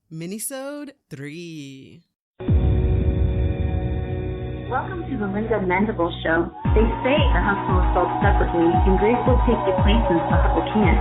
Minisode 3. Welcome to the Linda Mendable Show. They say the hustle is sold separately and grace will take you places the hustle can't.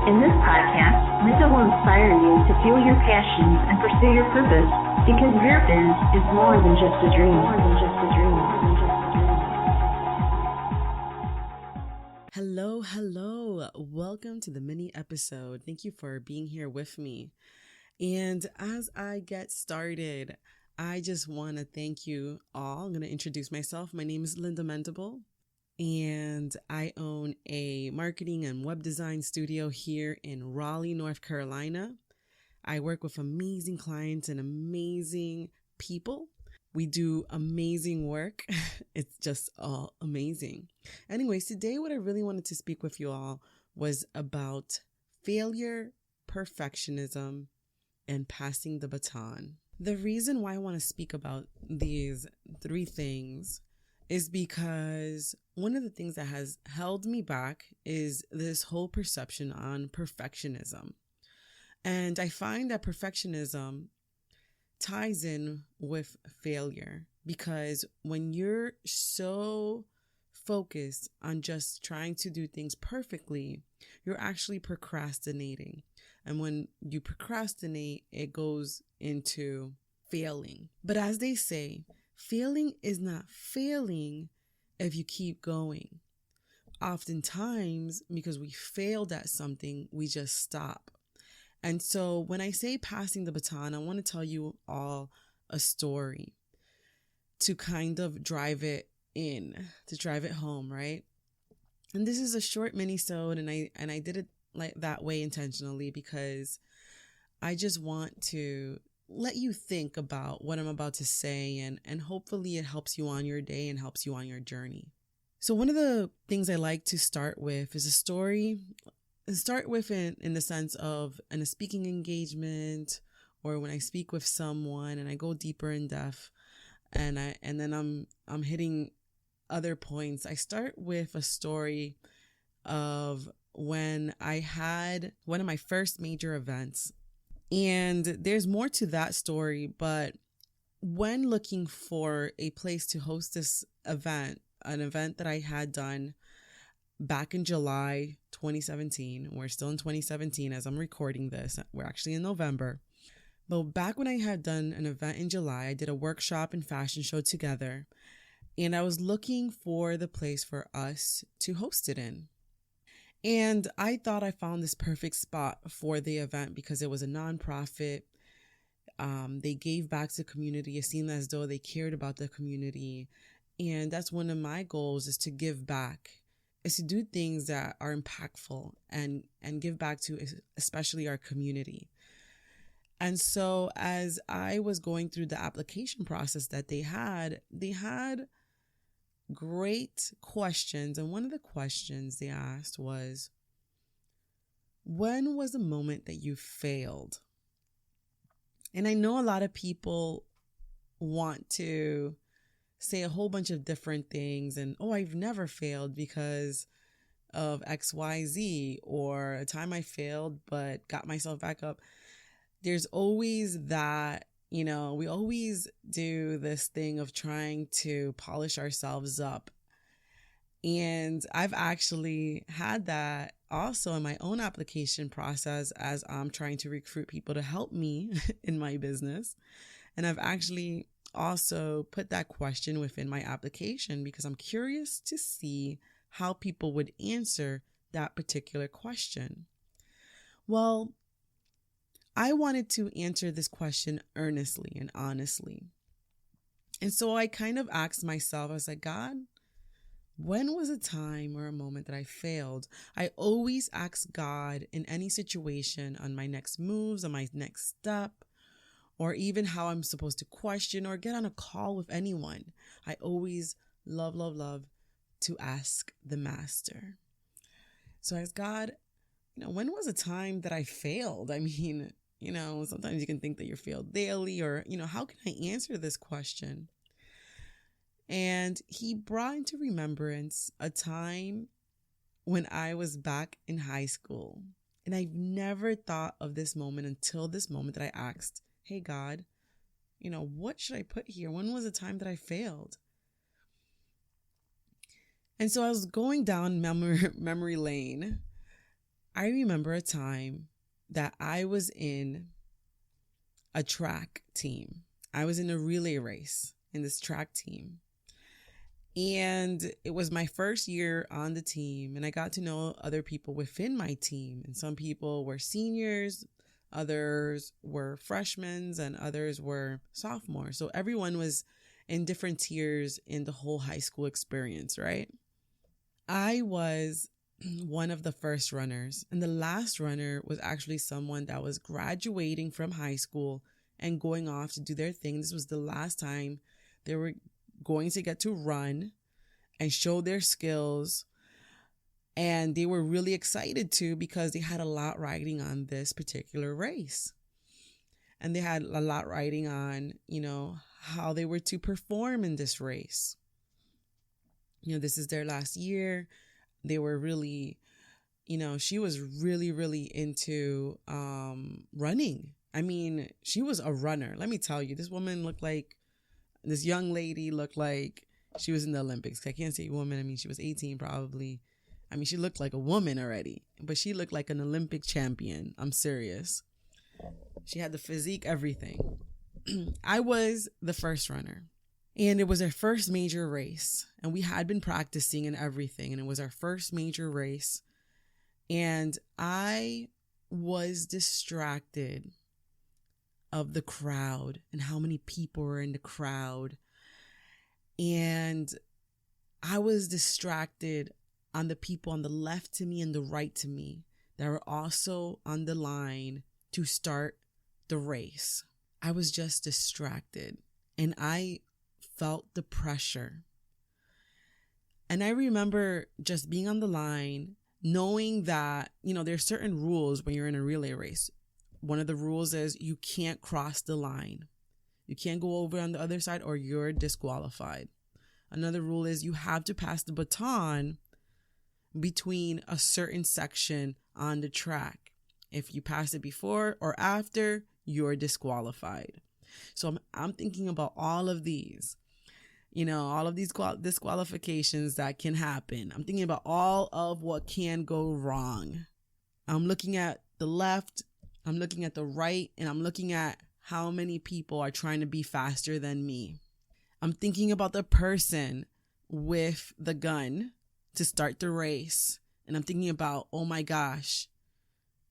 In this podcast, Linda will inspire you to fuel your passions and pursue your purpose because your biz is more than just a dream. Hello. Welcome to the mini episode. Thank you for being here with me. And as I get started, I just want to thank you all. I'm going to introduce myself. My name is Linda Mendable, and I own a marketing and web design studio here in Raleigh, North Carolina. I work with amazing clients and amazing people. We do amazing work. It's just all amazing. Anyways, today what I really wanted to speak with you all was about failure, perfectionism, and passing the baton. The reason why I want to speak about these three things is because one of the things that has held me back is this whole perception on perfectionism. And I find that perfectionism ties in with failure because when you're so focused on just trying to do things perfectly, you're actually procrastinating. And when you procrastinate, it goes into failing. But as they say, failing is not failing if you keep going. Oftentimes, because we failed at something, we just stop. And so when I say passing the baton, I want to tell you all a story to kind of drive it home, right? And this is a short mini-sode, and I did it like that way intentionally because I just want to let you think about what I'm about to say, and hopefully it helps you on your day and helps you on your journey. So one of the things I like to start with is a story. Start with it in the sense of in a speaking engagement or when I speak with someone and I go deeper in depth and then I'm hitting other points. I start with a story of when I had one of my first major events. And there's more to that story, but when looking for a place to host this event, an event that I had done back in July 2017, we're still in 2017 as I'm recording this, we're actually in November. But back when I had done an event in July, I did a workshop and fashion show together, and I was looking for the place for us to host it in. And I thought I found this perfect spot for the event because it was a nonprofit. They gave back to the community. It seemed as though they cared about the community. And that's one of my goals, is to give back, is to do things that are impactful and give back to especially our community. And so as I was going through the application process that they had great questions. And one of the questions they asked was, when was the moment that you failed? And I know a lot of people want to say a whole bunch of different things and, I've never failed because of XYZ, or a time I failed but got myself back up. There's always that. We always do this thing of trying to polish ourselves up. And I've actually had that also in my own application process as I'm trying to recruit people to help me in my business. And I've actually also put that question within my application because I'm curious to see how people would answer that particular question. Well, I wanted to answer this question earnestly and honestly. And so I kind of asked myself, I was like, God, when was a time or a moment that I failed? I always ask God in any situation on my next moves, on my next step, or even how I'm supposed to question or get on a call with anyone. I always love to ask the master. So I asked God, when was a time that I failed? I mean, sometimes you can think that you failed daily or, how can I answer this question? And he brought into remembrance a time when I was back in high school. And I've never thought of this moment until this moment that I asked, hey, God, what should I put here? When was the time that I failed? And so I was going down memory lane. I remember a time that I was in a track team. I was in a relay race in this track team. And it was my first year on the team, and I got to know other people within my team. And some people were seniors, others were freshmen, and others were sophomores. So everyone was in different tiers in the whole high school experience, right? I was one of the first runners, and the last runner was actually someone that was graduating from high school and going off to do their thing. This was the last time they were going to get to run and show their skills. And they were really excited too, because they had a lot riding on this particular race. And they had a lot riding on, how they were to perform in this race. This is their last year. They were really, she was really, really into running. I mean, she was a runner. Let me tell you, this young lady looked like she was in the Olympics. I can't say woman. I mean, she was 18 probably. I mean, she looked like a woman already, but she looked like an Olympic champion. I'm serious. She had the physique, everything. I was the first runner, and it was our first major race, and we had been practicing and everything, and it was our first major race, and I was distracted of the crowd and how many people were in the crowd. And I was distracted on the people on the left to me and the right to me that were also on the line to start the race. I was just distracted, and I felt the pressure. And I remember just being on the line, knowing that, there's certain rules when you're in a relay race. One of the rules is you can't cross the line. You can't go over on the other side or you're disqualified. Another rule is you have to pass the baton between a certain section on the track. If you pass it before or after, you're disqualified. So I'm thinking about all of these, all of these disqualifications that can happen. I'm thinking about all of what can go wrong. I'm looking at the left, I'm looking at the right, and I'm looking at how many people are trying to be faster than me. I'm thinking about the person with the gun to start the race. And I'm thinking about, oh my gosh,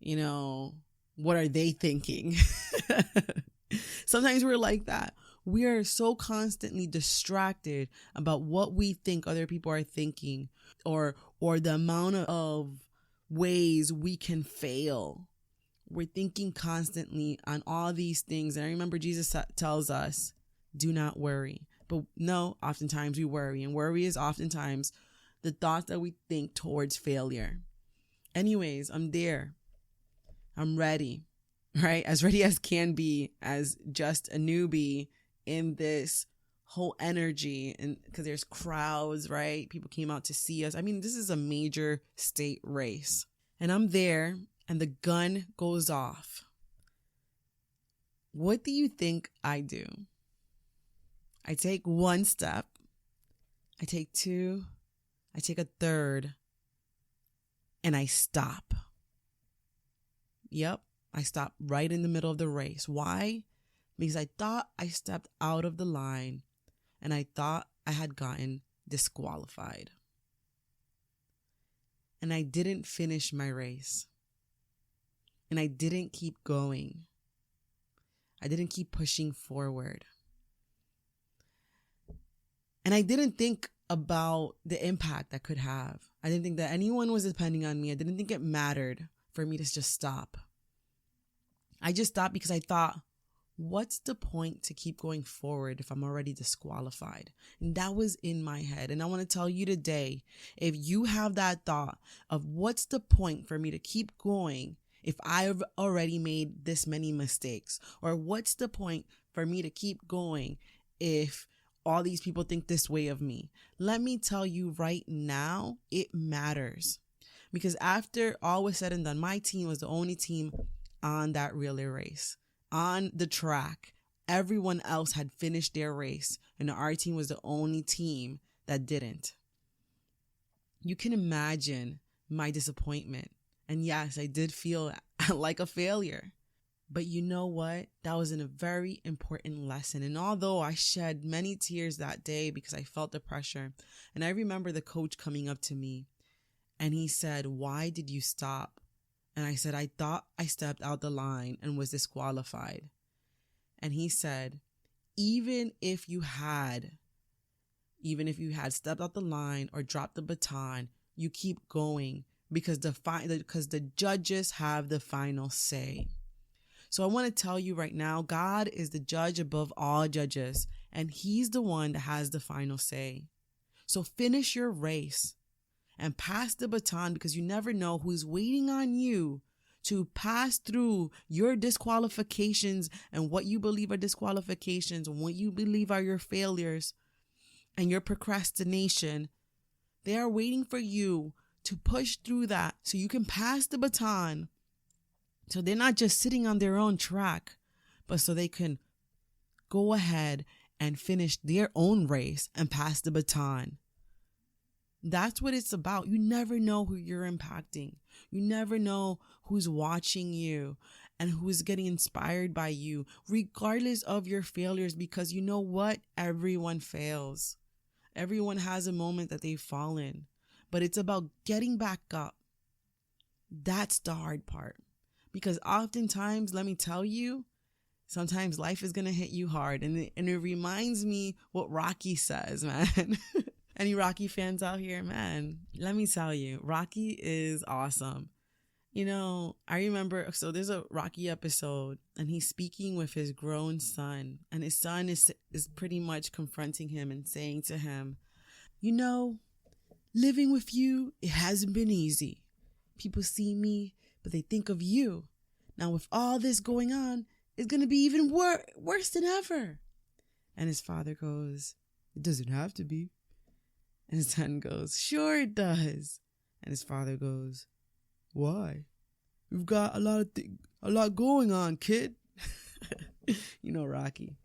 what are they thinking? Sometimes we're like that. We are so constantly distracted about what we think other people are thinking, or the amount of ways we can fail. We're thinking constantly on all these things. And I remember Jesus tells us, do not worry. But no, oftentimes we worry. And worry is oftentimes the thoughts that we think towards failure. Anyways, I'm there. I'm ready, right? As ready as can be, as just a newbie in this whole energy. And because there's crowds, right? People came out to see us. I mean, this is a major state race. And I'm there, and the gun goes off. What do you think I do? I take one step. I take two. I take a third. And I stop. Yep, I stopped right in the middle of the race. Why? Because I thought I stepped out of the line, and I thought I had gotten disqualified. And I didn't finish my race. And I didn't keep going. I didn't keep pushing forward. And I didn't think about the impact that could have. I didn't think that anyone was depending on me. I didn't think it mattered for me to just stop. I just stopped because I thought, what's the point to keep going forward if I'm already disqualified? And that was in my head. And I want to tell you today, if you have that thought of what's the point for me to keep going if I've already made this many mistakes, or what's the point for me to keep going if all these people think this way of me? Let me tell you right now, it matters, Because after all was said and done, my team was the only team on that relay race, on the track. Everyone else had finished their race, and our team was the only team that didn't. You can imagine my disappointment. And yes, I did feel like a failure. But you know what? That was a very important lesson. And although I shed many tears that day because I felt the pressure, and I remember the coach coming up to me and he said, "Why did you stop?" And I said, "I thought I stepped out the line and was disqualified." And he said, even if you had stepped out the line or dropped the baton, you keep going because the judges have the final say. So I want to tell you right now, God is the judge above all judges, and he's the one that has the final say. So finish your race and pass the baton, because you never know who's waiting on you to pass through your disqualifications and what you believe are disqualifications and what you believe are your failures and your procrastination. They are waiting for you to push through that so you can pass the baton. So they're not just sitting on their own track, but so they can go ahead and finish their own race and pass the baton. That's what it's about. You never know who you're impacting. You never know who's watching you and who's getting inspired by you, regardless of your failures, because you know what? Everyone fails. Everyone has a moment that they've fallen, but it's about getting back up. That's the hard part. Because oftentimes, let me tell you, sometimes life is going to hit you hard. And it reminds me what Rocky says, man. Any Rocky fans out here? Man, let me tell you, Rocky is awesome. You know, I remember, so there's a Rocky episode and he's speaking with his grown son. And his son is pretty much confronting him and saying to him, you know, living with you, it hasn't been easy. People see me, but they think of you. Now with all this going on, it's going to be even worse than ever. And his father goes, it doesn't have to be. And his son goes, sure it does. And his father goes, why? We've got a lot going on, kid. You know Rocky.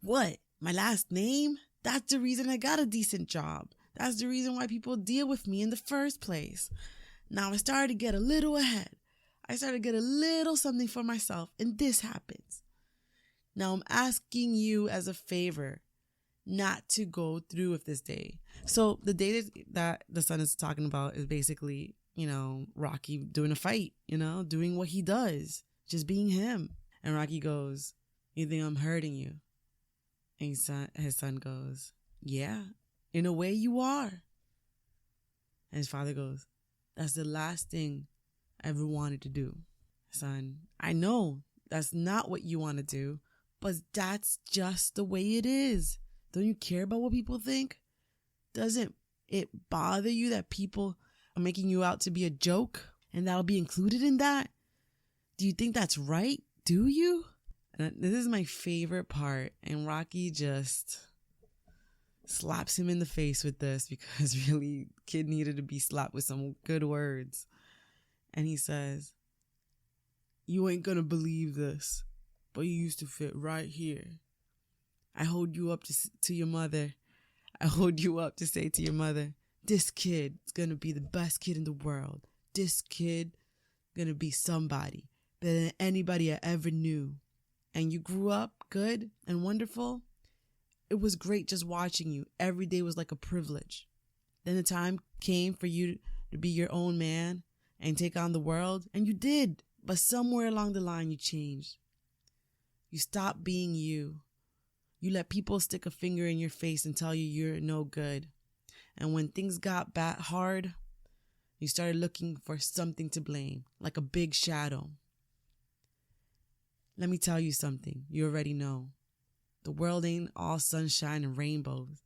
What? My last name? That's the reason I got a decent job. That's the reason why people deal with me in the first place. Now I started to get a little ahead. I started to get a little something for myself, and this happens. Now I'm asking you as a favor not to go through with this day. So the day that the son is talking about is basically, you know, Rocky doing a fight, you know, doing what he does, just being him. And Rocky goes, you think I'm hurting you? And his son goes, yeah, in a way you are. And his father goes, that's the last thing I ever wanted to do. Son, I know that's not what you want to do, but that's just the way it is. Don't you care about what people think? Doesn't it bother you that people are making you out to be a joke and that'll be included in that? Do you think that's right? Do you? And this is my favorite part. And Rocky just slaps him in the face with this because really kid needed to be slapped with some good words. And he says, you ain't gonna believe this, but you used to fit right here. I hold you up to your mother. I hold you up to say to your mother, this kid is going to be the best kid in the world. This kid going to be somebody better than anybody I ever knew. And you grew up good and wonderful. It was great just watching you. Every day was like a privilege. Then the time came for you to be your own man and take on the world. And you did. But somewhere along the line, you changed. You stopped being you. You let people stick a finger in your face and tell you you're no good. And when things got hard, you started looking for something to blame, like a big shadow. Let me tell you something. You already know. The world ain't all sunshine and rainbows.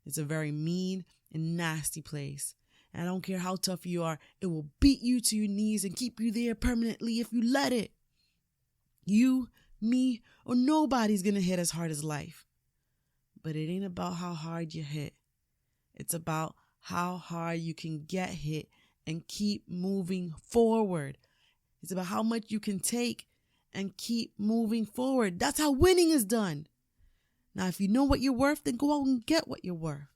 It's a very mean and nasty place. And I don't care how tough you are, it will beat you to your knees and keep you there permanently if you let it. You, me, or nobody's gonna hit as hard as life. But it ain't about how hard you hit. It's about how hard you can get hit and keep moving forward. It's about how much you can take and keep moving forward. That's how winning is done. Now, if you know what you're worth, then go out and get what you're worth.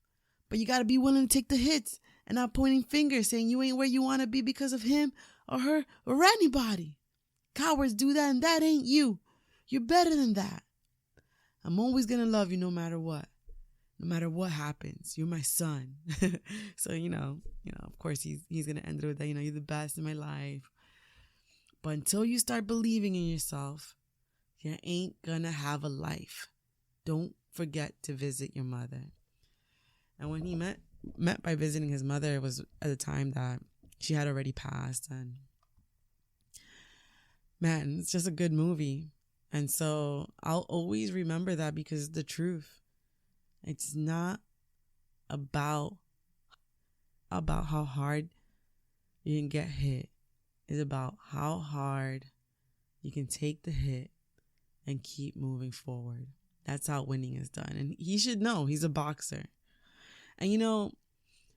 But you got to be willing to take the hits and not pointing fingers saying you ain't where you want to be because of him or her or anybody. Cowards do that, and that ain't you. You're better than that. I'm always going to love you no matter what. No matter what happens. You're my son. So, of course, he's going to end it with that. You're the best in my life. But until you start believing in yourself, you ain't going to have a life. Don't forget to visit your mother. And when he met by visiting his mother, it was at a time that she had already passed. And man, it's just a good movie. And so I'll always remember that because the truth, it's not about how hard you can get hit. It's about how hard you can take the hit and keep moving forward. That's how winning is done. And he should know. He's a boxer. And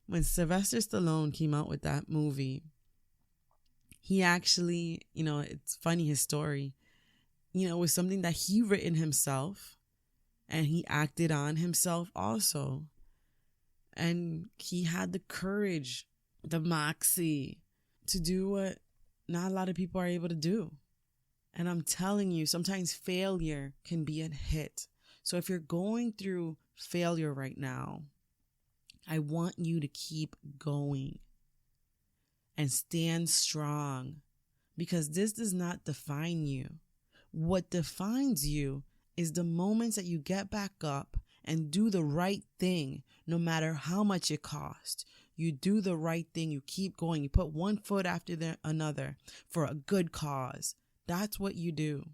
when Sylvester Stallone came out with that movie, he actually, it's funny, his story, it was something that he written himself and he acted on himself also. And he had the courage, the moxie to do what not a lot of people are able to do. And I'm telling you, sometimes failure can be a hit. So if you're going through failure right now, I want you to keep going and stand strong, because this does not define you. What defines you is the moments that you get back up and do the right thing, no matter how much it costs. You do the right thing. You keep going. You put one foot after another for a good cause. That's what you do.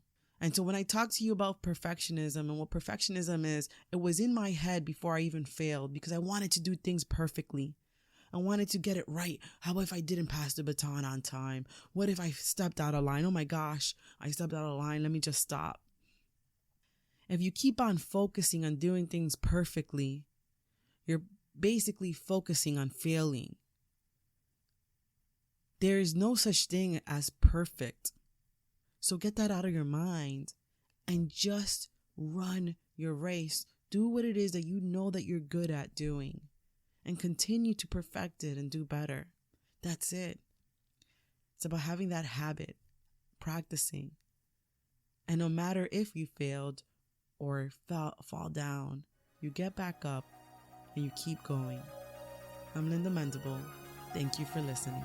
And so when I talk to you about perfectionism and what perfectionism is, it was in my head before I even failed because I wanted to do things perfectly. I wanted to get it right. How if I didn't pass the baton on time? What if I stepped out of line? Oh my gosh, I stepped out of line. Let me just stop. If you keep on focusing on doing things perfectly, you're basically focusing on failing. There is no such thing as perfect. So get that out of your mind and just run your race. Do what it is that you know that you're good at doing and continue to perfect it and do better. That's it. It's about having that habit, practicing. And no matter if you failed or fall down, you get back up and you keep going. I'm Linda Mendable. Thank you for listening.